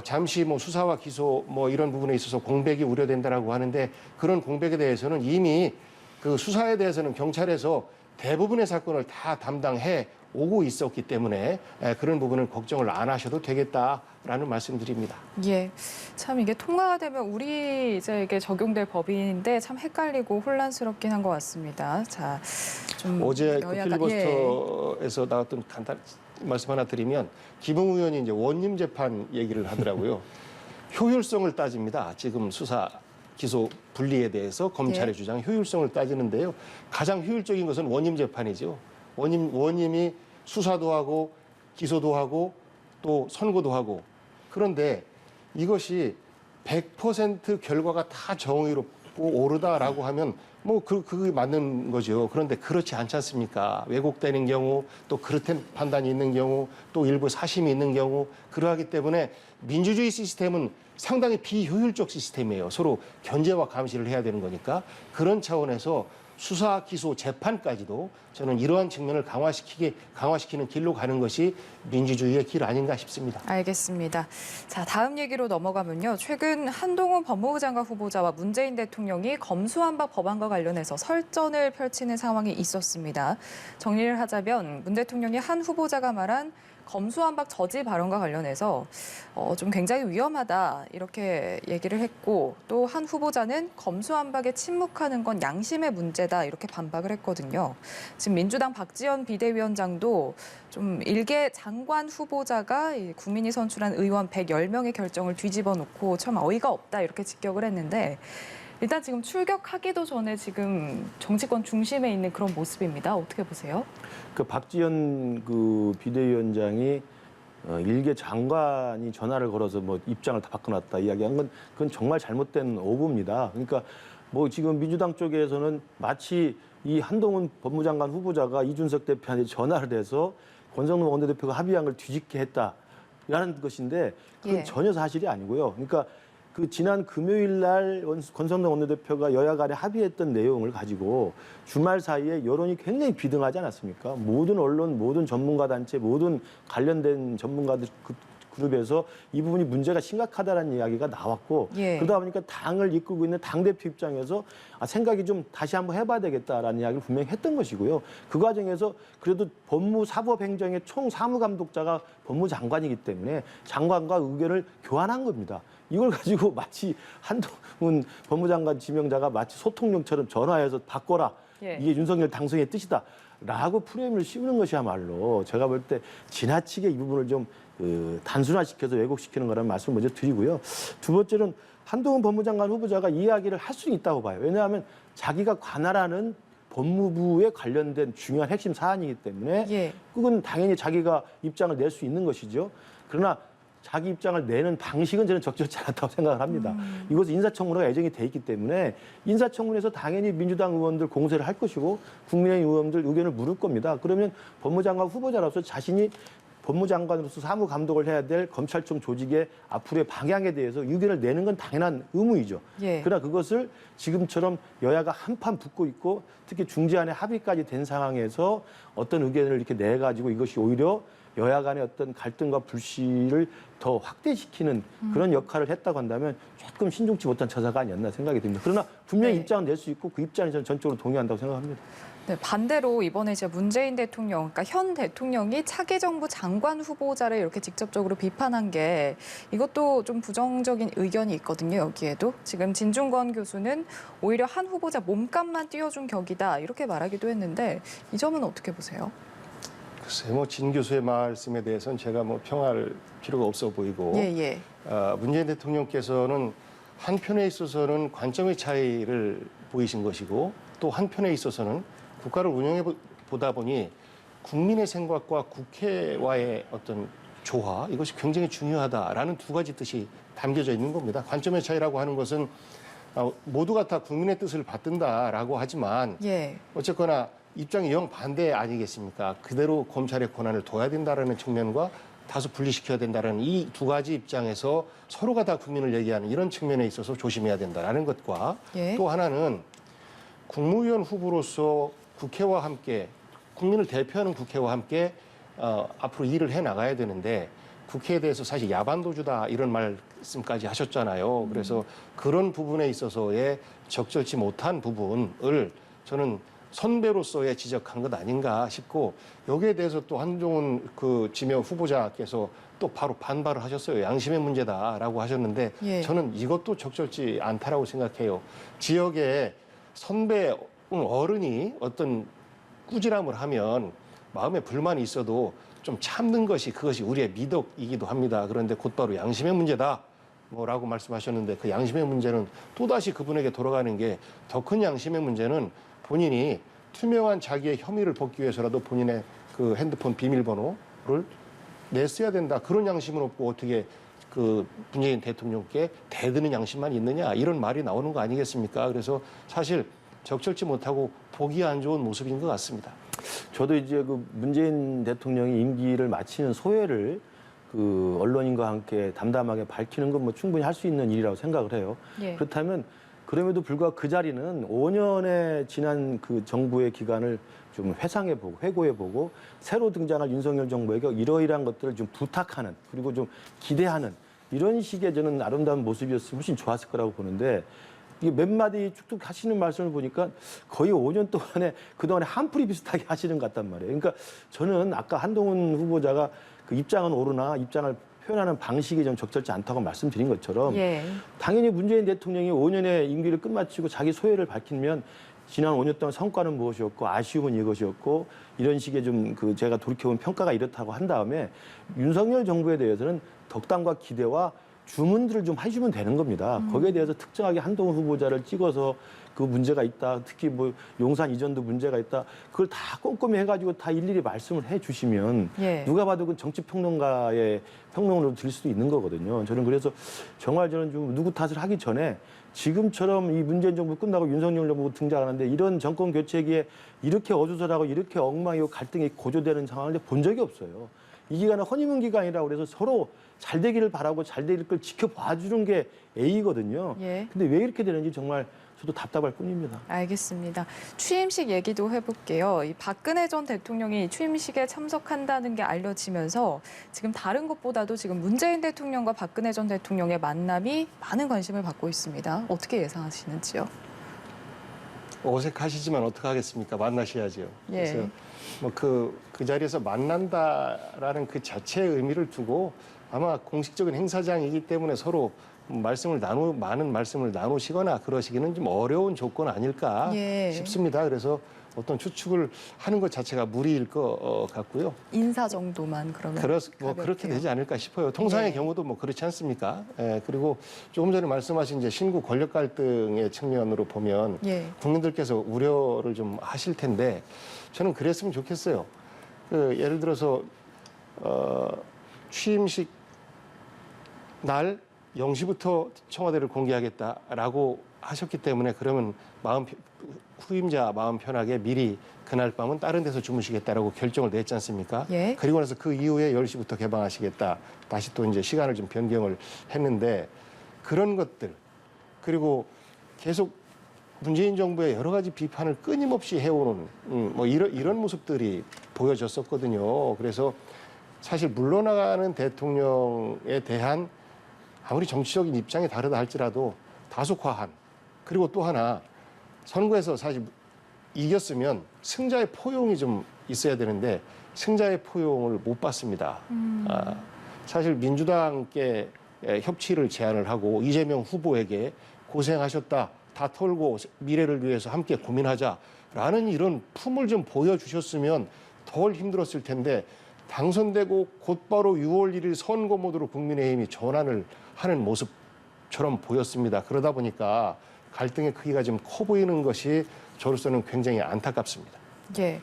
잠시 뭐 수사와 기소 뭐 이런 부분에 있어서 공백이 우려된다라고 하는데 그런 공백에 대해서는 이미 그 수사에 대해서는 경찰에서 대부분의 사건을 다 담당해 오고 있었기 때문에 그런 부분은 걱정을 안 하셔도 되겠다라는 말씀드립니다.
예, 참 이게 통과가 되면 우리 이제 이게 적용될 법인데 참 헷갈리고 혼란스럽긴 한 것 같습니다. 자, 좀
어제 그
여야가-
필리버스터에서 나왔던 간단 말씀 하나 드리면 김웅 의원이 이제 원님 재판 얘기를 하더라고요. 효율성을 따집니다. 지금 수사 기소 분리에 대해서 검찰의
예.
주장 효율성을 따지는데요. 가장 효율적인 것은 원님 재판이죠. 원님이 수사도 하고 기소도 하고 또 선고도 하고 그런데 이것이 100% 결과가 다 정의롭고 옳다라고 하면 뭐 그게 맞는 거죠. 그런데 그렇지 않지 않습니까? 왜곡되는 경우 또 그릇된 판단이 있는 경우 또 일부 사심이 있는 경우 그러하기 때문에 민주주의 시스템은 상당히 비효율적 시스템이에요. 서로 견제와 감시를 해야 되는 거니까 그런 차원에서 수사, 기소, 재판까지도 저는 이러한 측면을 강화시키는 길로 가는 것이 민주주의의 길 아닌가 싶습니다.
알겠습니다. 자, 다음 얘기로 넘어가면요. 최근 한동훈 법무부 장관 후보자와 문재인 대통령이 검수완박 법안과 관련해서 설전을 펼치는 상황이 있었습니다. 정리를 하자면 문 대통령이 한 후보자가 말한 검수완박 저지 발언과 관련해서 좀 굉장히 위험하다 이렇게 얘기를 했고 또 한 후보자는 검수완박에 침묵하는 건 양심의 문제다 이렇게 반박을 했거든요. 지금 민주당 박지원 비대위원장도 좀 일개 장관 후보자가 국민이 선출한 의원 110명의 결정을 뒤집어 놓고 참 어이가 없다 이렇게 직격을 했는데 일단 지금 출격하기도 전에 지금 정치권 중심에 있는 그런 모습입니다. 어떻게 보세요?
그 박지원 그 비대위원장이 일개 장관이 전화를 걸어서 뭐 입장을 다 바꿔놨다 이야기한 건 그건 정말 잘못된 오보입니다. 그러니까 뭐 지금 민주당 쪽에서는 마치 이 한동훈 법무장관 후보자가 이준석 대표한테 전화를 해서 권성동 원내대표가 합의한 걸 뒤집게 했다라는 것인데 그건
예.
전혀 사실이 아니고요. 그러니까 그 지난 금요일 날 권성동 원내대표가 여야 간에 합의했던 내용을 가지고 주말 사이에 여론이 굉장히 비등하지 않았습니까? 모든 언론, 모든 전문가 단체, 모든 관련된 전문가들 그룹에서 이 부분이 문제가 심각하다는 이야기가 나왔고
예.
그러다 보니까 당을 이끌고 있는 당대표 입장에서 생각이 좀 다시 한번 해봐야 되겠다라는 이야기를 분명히 했던 것이고요. 그 과정에서 그래도 법무사법행정의 총사무감독자가 법무장관이기 때문에 장관과 의견을 교환한 겁니다. 이걸 가지고 마치 한동훈 법무장관 지명자가 마치 소통용처럼 전화해서 바꿔라.
예.
이게 윤석열 당선의 뜻이다. 라고 프레임을 씌우는 것이야말로 제가 볼 때 지나치게 이 부분을 좀 단순화시켜서 왜곡시키는 거라는 말씀을 먼저 드리고요. 두 번째는 한동훈 법무장관 후보자가 이야기를 할 수 있다고 봐요. 왜냐하면 자기가 관할하는 법무부에 관련된 중요한 핵심 사안이기 때문에
예.
그건 당연히 자기가 입장을 낼 수 있는 것이죠. 그러나 자기 입장을 내는 방식은 저는 적절치 않다고 생각을 합니다. 이것은 인사청문회가 예정이 돼 있기 때문에 인사청문회에서 당연히 민주당 의원들 공세를 할 것이고 국민의힘 의원들 의견을 물을 겁니다. 그러면 법무장관 후보자로서 자신이 법무장관으로서 사무감독을 해야 될 검찰청 조직의 앞으로의 방향에 대해서 의견을 내는 건 당연한 의무이죠.
예.
그러나 그것을 지금처럼 여야가 한판 붙고 있고 특히 중재안에 합의까지 된 상황에서 어떤 의견을 이렇게 내가지고 이것이 오히려 여야 간의 어떤 갈등과 불씨를 더 확대시키는 그런 역할을 했다고 한다면 조금 신중치 못한 처사가 아니었나 생각이 듭니다. 그러나 분명히
네.
입장을 낼 수 있고 그 입장에 저는 전적으로 동의한다고 생각합니다.
네, 반대로 이번에 이제 문재인 대통령, 그러니까 현 대통령이 차기 정부 장관 후보자를 이렇게 직접적으로 비판한 게 이것도 좀 부정적인 의견이 있거든요. 여기에도 지금 진중권 교수는 오히려 한 후보자 몸값만 띄워준 격이다 이렇게 말하기도 했는데 이 점은 어떻게 보세요?
글쎄요, 뭐 진 교수의 말씀에 대해서는 제가 뭐 평할 필요가 없어 보이고
예.
문재인 대통령께서는 한편에 있어서는 관점의 차이를 보이신 것이고 또 한편에 있어서는 국가를 운영해 보다 보니 국민의 생각과 국회와의 어떤 조화 이것이 굉장히 중요하다라는 두 가지 뜻이 담겨져 있는 겁니다. 관점의 차이라고 하는 것은 모두가 다 국민의 뜻을 받든다라고 하지만
예.
어쨌거나 입장이 영 반대 아니겠습니까? 그대로 검찰의 권한을 둬야 된다라는 측면과 다소 분리시켜야 된다는 이 두 가지 입장에서 서로가 다 국민을 얘기하는 이런 측면에 있어서 조심해야 된다라는 것과
예.
또 하나는 국무위원 후보로서 국회와 함께 국민을 대표하는 국회와 함께 앞으로 일을 해 나가야 되는데 국회에 대해서 사실 야반도주다 이런 말씀까지 하셨잖아요. 그래서 그런 부분에 있어서의 적절치 못한 부분을 저는 선배로서의 지적한 것 아닌가 싶고 여기에 대해서 또 한종훈 그 지명 후보자께서 또 바로 반발을 하셨어요. 양심의 문제다라고 하셨는데
예.
저는 이것도 적절치 않다라고 생각해요. 지역에 선배 어른이 어떤 꾸지람을 하면 마음에 불만이 있어도 좀 참는 것이 그것이 우리의 미덕이기도 합니다. 그런데 곧바로 양심의 문제다. 뭐라고 말씀하셨는데 그 양심의 문제는 또다시 그분에게 돌아가는 게 더 큰 양심의 문제는 본인이 투명한 자기의 혐의를 벗기 위해서라도 본인의 그 핸드폰 비밀번호를 냈어야 된다. 그런 양심은 없고 어떻게 그 문재인 대통령께 대드는 양심만 있느냐 이런 말이 나오는 거 아니겠습니까? 그래서 사실 적절치 못하고 보기 안 좋은 모습인 것 같습니다.
저도 이제 그 문재인 대통령이 임기를 마치는 소회를 그 언론인과 함께 담담하게 밝히는 건 뭐 충분히 할 수 있는 일이라고 생각을 해요.
예.
그렇다면 그럼에도 불구하고 그 자리는 5년의 지난 그 정부의 기간을 좀 회상해보고 회고해보고 새로 등장할 윤석열 정부에게 이러이러한 것들을 좀 부탁하는 그리고 좀 기대하는 이런 식의 저는 아름다운 모습이었으면 훨씬 좋았을 거라고 보는데 이게 몇 마디 쭉쭉 하시는 말씀을 보니까 거의 5년 동안에 그동안에 한풀이 비슷하게 하시는 것 같단 말이에요. 그러니까 저는 아까 한동훈 후보자가 그 입장은 옳으나 입장을 표현하는 방식이 좀 적절치 않다고 말씀드린 것처럼
예.
당연히 문재인 대통령이 5년의 임기를 끝마치고 자기 소회를 밝히면 지난 5년 동안 성과는 무엇이었고 아쉬움은 이것이었고 이런 식의 좀 그 제가 돌이켜본 평가가 이렇다고 한 다음에 윤석열 정부에 대해서는 덕담과 기대와 주문들을 좀 해주면 되는 겁니다. 거기에 대해서 특정하게 한동훈 후보자를 찍어서 그 문제가 있다. 특히 뭐 용산 이전도 문제가 있다. 그걸 다 꼼꼼히 해가지고 다 일일이 말씀을 해주시면
예.
누가 봐도 그 정치평론가의 평론으로 들릴 수도 있는 거거든요. 저는 그래서 정말 저는 좀 누구 탓을 하기 전에 지금처럼 이 문재인 정부 끝나고 윤석열 정부 등장하는데 이런 정권 교체기에 이렇게 어수선하고 이렇게 엉망이고 갈등이 고조되는 상황을 본 적이 없어요. 이 기간은 허니문 기간이라고 그래서 서로 잘 되기를 바라고 잘 될 걸 지켜봐 주는 게 A거든요.
예.
근데 왜 이렇게 되는지 정말 저도 답답할 뿐입니다.
알겠습니다. 취임식 얘기도 해볼게요. 이 박근혜 전 대통령이 취임식에 참석한다는 게 알려지면서 지금 다른 것보다도 지금 문재인 대통령과 박근혜 전 대통령의 만남이 많은 관심을 받고 있습니다. 어떻게 예상하시는지요?
어색하시지만 어떡하겠습니까? 만나셔야죠.
예.
그래서 뭐 그 자리에서 만난다라는 그 자체의 의미를 두고 아마 공식적인 행사장이기 때문에 서로 많은 말씀을 나누시거나 그러시기는 좀 어려운 조건 아닐까
예.
싶습니다. 그래서 어떤 추측을 하는 것 자체가 무리일 것 같고요.
인사 정도만 그러면
뭐 그렇게
가볍게요.
되지 않을까 싶어요. 통상의
예.
경우도 뭐 그렇지 않습니까? 예, 그리고 조금 전에 말씀하신 이제 신구 권력 갈등의 측면으로 보면
예.
국민들께서 우려를 좀 하실 텐데 저는 그랬으면 좋겠어요. 예를 들어서 취임식 날 0시부터 청와대를 공개하겠다라고 하셨기 때문에 그러면 후임자 마음 편하게 미리 그날 밤은 다른 데서 주무시겠다라고 결정을 냈지 않습니까?
예.
그리고 나서 그 이후에 10시부터 개방하시겠다. 다시 또 이제 시간을 좀 변경을 했는데 그런 것들 그리고 계속 문재인 정부의 여러 가지 비판을 끊임없이 해오는 뭐 이런 모습들이 보여졌었거든요. 그래서 사실 물러나가는 대통령에 대한 아무리 정치적인 입장이 다르다 할지라도 다소 과한 그리고 또 하나 선거에서 사실 이겼으면 승자의 포용이 좀 있어야 되는데 승자의 포용을 못 받습니다. 사실 민주당께 협치를 제안을 하고 이재명 후보에게 고생하셨다. 다 털고 미래를 위해서 함께 고민하자라는 이런 품을 좀 보여주셨으면 덜 힘들었을 텐데 당선되고 곧바로 6월 1일 선거 모드로 국민의힘이 전환을 하는 모습처럼 보였습니다. 그러다 보니까 갈등의 크기가 좀 커 보이는 것이 저로서는 굉장히 안타깝습니다.
예.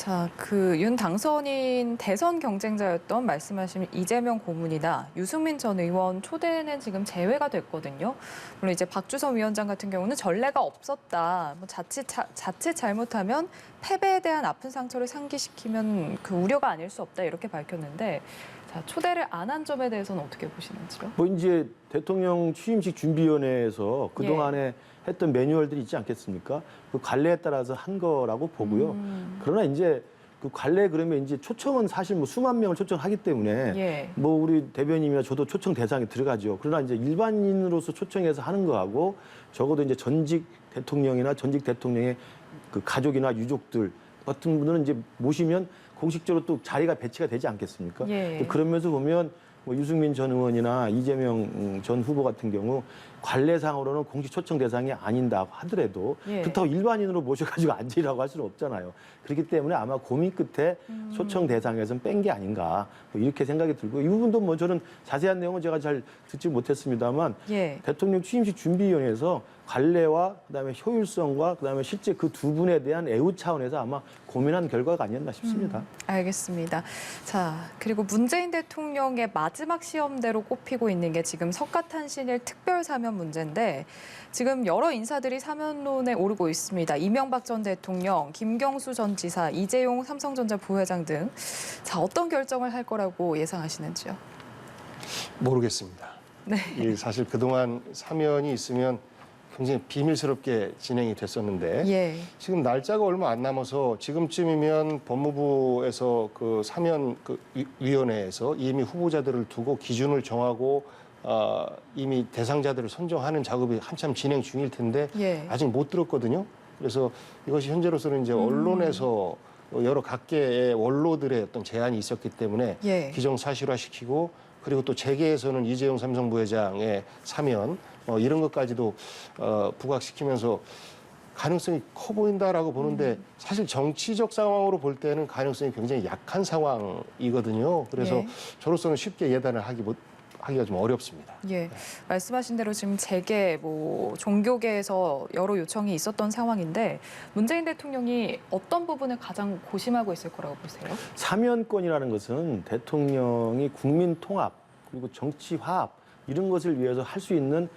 자, 그 윤 당선인 대선 경쟁자였던 말씀하신 이재명 고문이나 유승민 전 의원 초대는 지금 제외가 됐거든요. 물론 이제 박주선 위원장 같은 경우는 전례가 없었다. 뭐 자칫 잘못하면 패배에 대한 아픈 상처를 상기시키면 그 우려가 아닐 수 없다 이렇게 밝혔는데, 자, 초대를 안 한 점에 대해서는 어떻게 보시는지요?
뭐 이제 대통령 취임식 준비위원회에서 그동안에 했던 매뉴얼들이 있지 않겠습니까? 그 관례에 따라서 한 거라고 보고요. 그러나 이제 그 관례 그러면 이제 초청은 사실 뭐 수만 명을 초청하기 때문에
예.
뭐 우리 대변인이나 저도 초청 대상에 들어가죠. 그러나 이제 일반인으로서 초청해서 하는 거하고 적어도 이제 전직 대통령이나 전직 대통령의 그 가족이나 유족들 같은 분들은 이제 모시면 공식적으로 또 자리가 배치가 되지 않겠습니까?
예.
그러면서 보면 뭐 유승민 전 의원이나 이재명 전 후보 같은 경우 관례상으로는 공식 초청 대상이 아닌다고 하더라도
예.
그렇다고 일반인으로 모셔가지고 앉으라고 할 수는 없잖아요. 그렇기 때문에 아마 고민 끝에 초청 대상에서는 뺀 게 아닌가 뭐 이렇게 생각이 들고, 이 부분도 뭐 저는 자세한 내용은 제가 잘 듣지 못했습니다만
예.
대통령 취임식 준비위원회에서 관례와 그다음에 효율성과 그다음에 실제 그 두 분에 대한 애우 차원에서 아마 고민한 결과가 아니었나 싶습니다.
알겠습니다. 자, 그리고 문재인 대통령의 마지막 시험대로 꼽히고 있는 게 지금 석가탄신일 특별 사면 문제인데, 지금 여러 인사들이 사면론에 오르고 있습니다. 이명박 전 대통령, 김경수 전 지사, 이재용 삼성전자 부회장 등. 자, 어떤 결정을 할 거라고 예상하시는지요?
모르겠습니다.
네.
이 사실 그동안 사면이 있으면 굉장히 비밀스럽게 진행이 됐었는데
예.
지금 날짜가 얼마 안 남아서 지금쯤이면 법무부에서 그 사면 그 위원회에서 이미 후보자들을 두고 기준을 정하고 이미 대상자들을 선정하는 작업이 한참 진행 중일 텐데
예.
아직 못 들었거든요. 그래서 이것이 현재로서는 이제 언론에서 여러 각계의 원로들의 어떤 제안이 있었기 때문에
예.
기정사실화시키고, 그리고 또 재계에서는 이재용 삼성 부회장의 사면 이런 것까지도 부각시키면서 가능성이 커 보인다라고 보는데, 사실 정치적 상황으로 볼 때는 가능성이 굉장히 약한 상황이거든요. 그래서
예.
저로서는 쉽게 예단을 하기가 좀 어렵습니다.
예, 말씀하신 대로 지금 재계, 뭐 종교계에서 여러 요청이 있었던 상황인데, 문재인 대통령이 어떤 부분을 가장 고심하고 있을 거라고 보세요?
사면권이라는 것은 대통령이 국민 통합 그리고 정치 화합 이런 것을 위해서 할 수 있는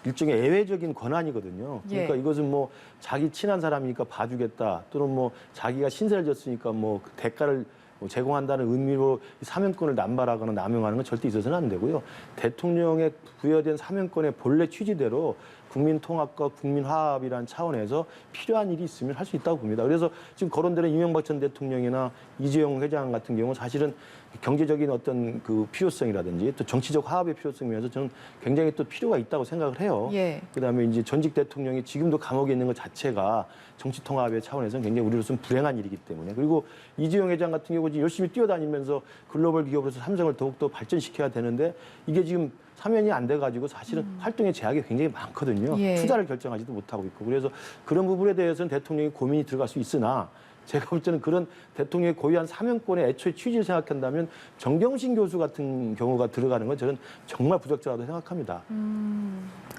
일종의 예외적인 권한이거든요. 그러니까
예.
이것은 뭐 자기 친한 사람이니까 봐주겠다, 또는 뭐 자기가 신세를 졌으니까 뭐 그 대가를 제공한다는 의미로 사면권을 남발하거나 남용하는 건 절대 있어서는 안 되고요. 대통령의 부여된 사면권의 본래 취지대로 국민 통합과 국민 화합이라는 차원에서 필요한 일이 있으면 할 수 있다고 봅니다. 그래서 지금 거론되는 이명박 전 대통령이나 이재용 회장 같은 경우 사실은 경제적인 어떤 그 필요성이라든지 또 정치적 화합의 필요성이면서 저는 굉장히 또 필요가 있다고 생각을 해요.
예.
그다음에 이제 전직 대통령이 지금도 감옥에 있는 것 자체가 정치 통합의 차원에서는 굉장히 우리로서는 불행한 일이기 때문에, 그리고 이재용 회장 같은 경우 열심히 뛰어다니면서 글로벌 기업으로서 삼성을 더욱더 발전시켜야 되는데 이게 지금 사면이 안 돼가지고 사실은 활동의 제약이 굉장히 많거든요.
예.
투자를 결정하지도 못하고 있고, 그래서 그런 부분에 대해서는 대통령이 고민이 들어갈 수 있으나, 제가 볼 때는 그런 대통령이 고유한 사면권의 애초에 취지를 생각한다면 정경심 교수 같은 경우가 들어가는 건 저는 정말 부적절하다고 생각합니다.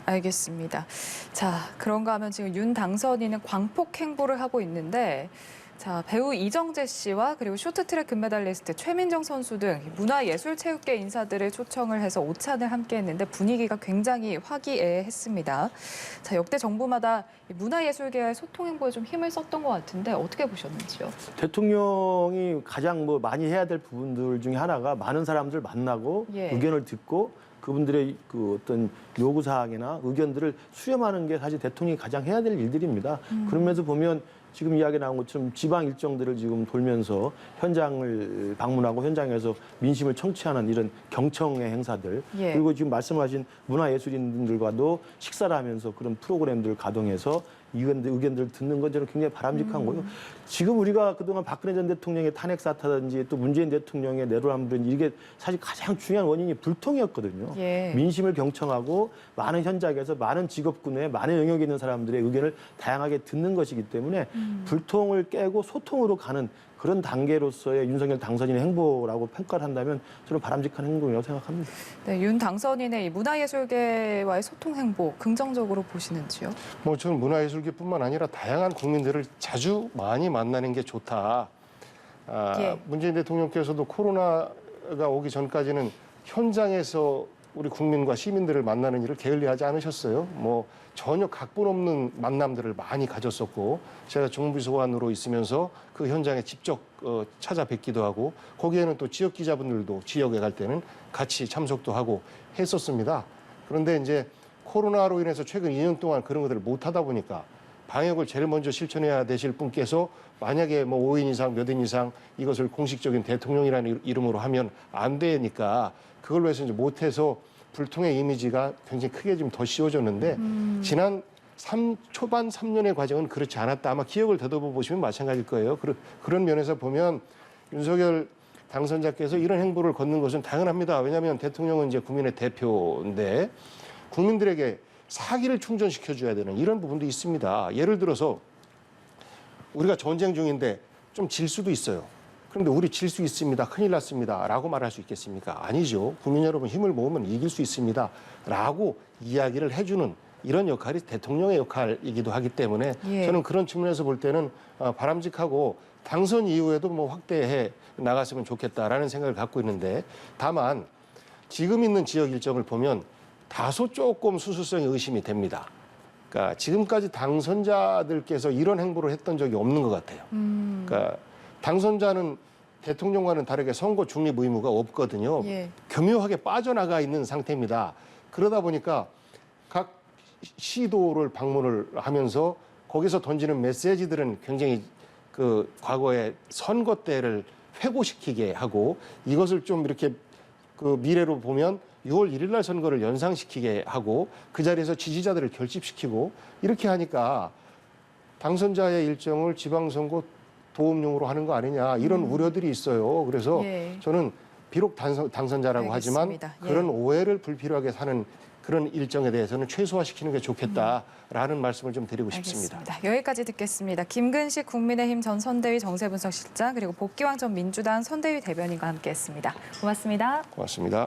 알겠습니다. 자, 그런가 하면 지금 윤 당선인은 광폭 행보를 하고 있는데, 자, 배우 이정재 씨와 그리고 쇼트트랙 금메달리스트 최민정 선수 등 문화예술체육계 인사들을 초청을 해서 오찬을 함께 했는데 분위기가 굉장히 화기애애했습니다. 자, 역대 정부마다 문화예술계와의 소통 행보에 좀 힘을 썼던 것 같은데 어떻게 보셨는지요?
대통령이 가장 뭐 많이 해야 될 부분들 중에 하나가 많은 사람들 만나고
예.
의견을 듣고 그분들의 그 어떤 요구사항이나 의견들을 수렴하는 게 사실 대통령이 가장 해야 될 일들입니다. 그러면서 보면 지금 이야기 나온 것처럼 지방 일정들을 지금 돌면서 현장을 방문하고 현장에서 민심을 청취하는 이런 경청의 행사들,
예.
그리고 지금 말씀하신 문화예술인들과도 식사를 하면서 그런 프로그램들을 가동해서 의견들을 듣는 건 저는 굉장히 바람직한 거고요. 지금 우리가 그동안 박근혜 전 대통령의 탄핵 사태든지 또 문재인 대통령의 내로남불, 이게 사실 가장 중요한 원인이 불통이었거든요.
예.
민심을 경청하고 많은 현장에서 많은 직업군에 많은 영역에 있는 사람들의 의견을 다양하게 듣는 것이기 때문에 불통을 깨고 소통으로 가는 그런 단계로서의 윤석열 당선인의 행보라고 평가를 한다면 저는 바람직한 행동이라고 생각합니다.
네, 윤 당선인의 이 문화예술계와의 소통 행보 긍정적으로 보시는지요?
뭐 저는 문화예술계뿐만 아니라 다양한 국민들을 자주 많이 만나는 게 좋다.
예.
문재인 대통령께서도 코로나가 오기 전까지는 현장에서 우리 국민과 시민들을 만나는 일을 게을리하지 않으셨어요. 뭐 전혀 각본 없는 만남들을 많이 가졌었고 제가 정부비서관으로 있으면서 그 현장에 직접 찾아뵙기도 하고 거기에는 또 지역 기자분들도 지역에 갈 때는 같이 참석도 하고 했었습니다. 그런데 이제 코로나로 인해서 최근 2년 동안 그런 것들을 못 하다 보니까 방역을 제일 먼저 실천해야 되실 분께서 만약에 뭐 5인 이상 몇 인 이상 이것을 공식적인 대통령이라는 이름으로 하면 안 되니까 그걸로 해서 이제 못해서 불통의 이미지가 굉장히 크게 좀 더 씌워졌는데 지난 초반 3년의 과정은 그렇지 않았다. 아마 기억을 되돌아 보시면 마찬가지일 거예요. 그런 면에서 보면 윤석열 당선자께서 이런 행보를 걷는 것은 당연합니다. 왜냐하면 대통령은 이제 국민의 대표인데 국민들에게 사기를 충전시켜줘야 되는 이런 부분도 있습니다. 예를 들어서 우리가 전쟁 중인데 좀 질 수도 있어요. 그런데 우리 질 수 있습니다. 큰일 났습니다. 라고 말할 수 있겠습니까? 아니죠. 국민 여러분 힘을 모으면 이길 수 있습니다. 라고 이야기를 해주는 이런 역할이 대통령의 역할이기도 하기 때문에
예.
저는 그런 측면에서 볼 때는 바람직하고 당선 이후에도 뭐 확대해 나갔으면 좋겠다라는 생각을 갖고 있는데 다만 지금 있는 지역 일정을 보면 다소 조금 수수성이 의심이 됩니다. 그러니까 지금까지 당선자들께서 이런 행보를 했던 적이 없는 것 같아요. 그러니까 당선자는 대통령과는 다르게 선거 중립 의무가 없거든요.
예.
교묘하게 빠져나가 있는 상태입니다. 그러다 보니까 각 시도를 방문을 하면서 거기서 던지는 메시지들은 굉장히 그 과거의 선거 때를 회고시키게 하고 이것을 좀 이렇게 그 미래로 보면 6월 1일 날 선거를 연상시키게 하고 그 자리에서 지지자들을 결집시키고 이렇게 하니까 당선자의 일정을 지방선거 도움용으로 하는 거 아니냐 이런 우려들이 있어요. 그래서
예.
저는 비록 당선자라고 하지만
알겠습니다. 예.
그런 오해를 불필요하게 사는 그런 일정에 대해서는 최소화시키는 게 좋겠다라는 말씀을 좀 드리고 싶습니다.
알겠습니다. 여기까지 듣겠습니다. 김근식 국민의힘 전 선대위 정세분석실장 그리고 복기왕 전 민주당 선대위 대변인과 함께했습니다. 고맙습니다.
고맙습니다.